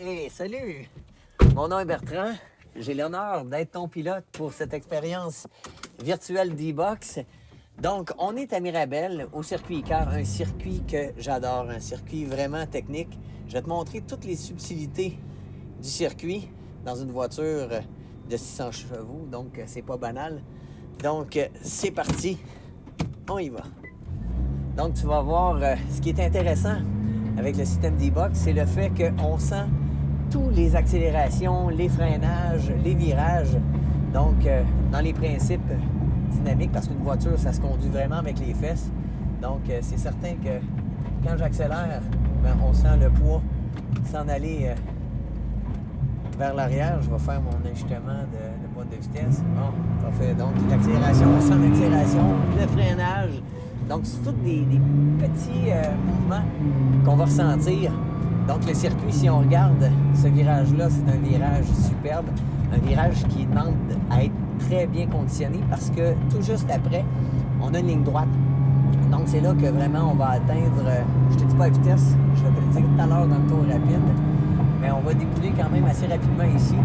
Hey, salut! Mon nom est Bertrand. J'ai l'honneur d'être ton pilote pour cette expérience virtuelle d'e-box. Donc, on est à Mirabel, au circuit Icar, un circuit que j'adore, un circuit vraiment technique. Je vais te montrer toutes les subtilités du circuit dans une voiture de 600 chevaux, donc c'est pas banal. Donc, c'est parti, on y va. Donc, tu vas voir, ce qui est intéressant avec le système d'e-box, c'est le fait qu'on sent toutes les accélérations, les freinages, les virages. Donc, dans les principes dynamiques, parce qu'une voiture, ça se conduit vraiment avec les fesses. Donc, c'est certain que quand j'accélère, ben, on sent le poids s'en aller vers l'arrière. Je vais faire mon ajustement de boîte de vitesse. Bon, parfait. Donc, l'accélération, on sent l'accélération, le freinage. Donc, c'est tous des petits mouvements qu'on va ressentir. Donc, le circuit, si on regarde ce virage-là, c'est un virage superbe. Un virage qui demande à être très bien conditionné parce que tout juste après, on a une ligne droite. Donc, c'est là que vraiment on va atteindre, je te dis pas la vitesse, je vais te le dire tout à l'heure dans le tour rapide, mais on va débouler quand même assez rapidement ici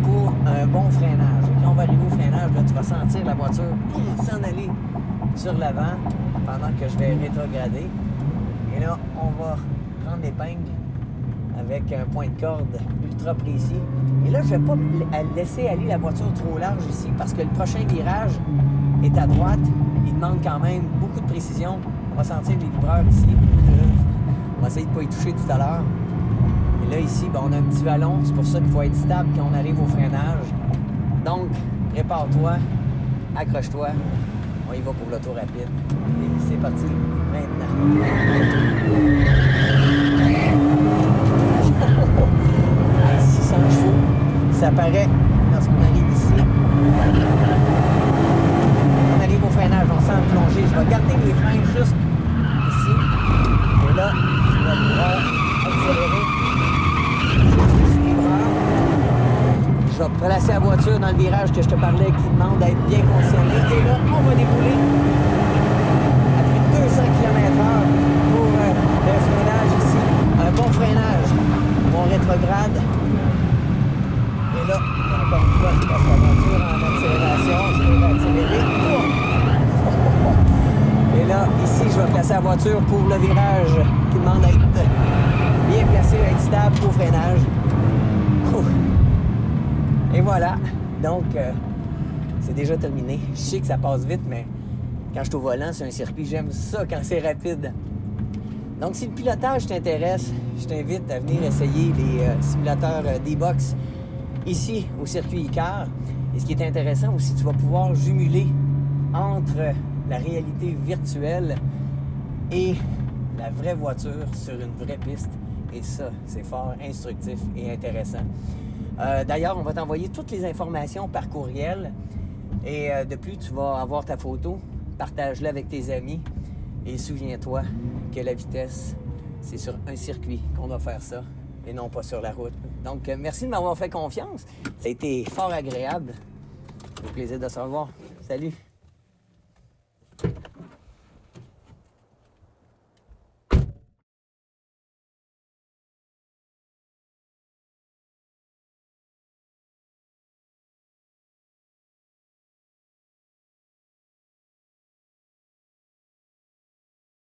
pour un bon freinage. Et quand on va arriver au freinage, là, tu vas sentir la voiture s'en aller sur l'avant pendant que je vais rétrograder. Et là, on va prendre l'épingle avec un point de corde ultra précis. Et là, je ne vais pas laisser aller la voiture trop large ici parce que le prochain virage est à droite. Il demande quand même beaucoup de précision. On va sentir les vibreurs ici. On va essayer de ne pas y toucher tout à l'heure. Et là, ici, ben, on a un petit vallon. C'est pour ça qu'il faut être stable quand on arrive au freinage. Donc, prépare-toi, accroche-toi. On y va pour l'auto rapide. Et c'est parti maintenant. 600 chevaux, ça paraît lorsqu'on arrive ici. On arrive au freinage, on sent le plongée. Je vais garder les freins juste ici. Et là, je vais pouvoir accélérer. Je vais placer la voiture dans le virage que je te parlais qui demande d'être bien conditionnée. Et là, on va débouler à plus de 200 km/h pour le freinage ici. Un bon freinage. On rétrograde. Et là, encore une fois, je passe la voiture en accélération. Je vais accélérer. Et là, ici, je vais placer la voiture pour le virage qui demande d'être bien placé, être stable au freinage. Et voilà. Donc, c'est déjà terminé. Je sais que ça passe vite, mais quand je suis au volant, c'est un circuit, j'aime ça quand c'est rapide. Donc, si le pilotage t'intéresse, je t'invite à venir essayer les simulateurs d'e-box ici au circuit Icar. Et ce qui est intéressant aussi, tu vas pouvoir jumeler entre la réalité virtuelle et la vraie voiture sur une vraie piste. Et ça, c'est fort instructif et intéressant. D'ailleurs, on va t'envoyer toutes les informations par courriel. Et de plus, tu vas avoir ta photo. Partage-la avec tes amis. Et souviens-toi que la vitesse, c'est sur un circuit qu'on doit faire ça et non pas sur la route. Donc, merci de m'avoir fait confiance. Ça a été fort agréable. Au plaisir de se revoir. Salut!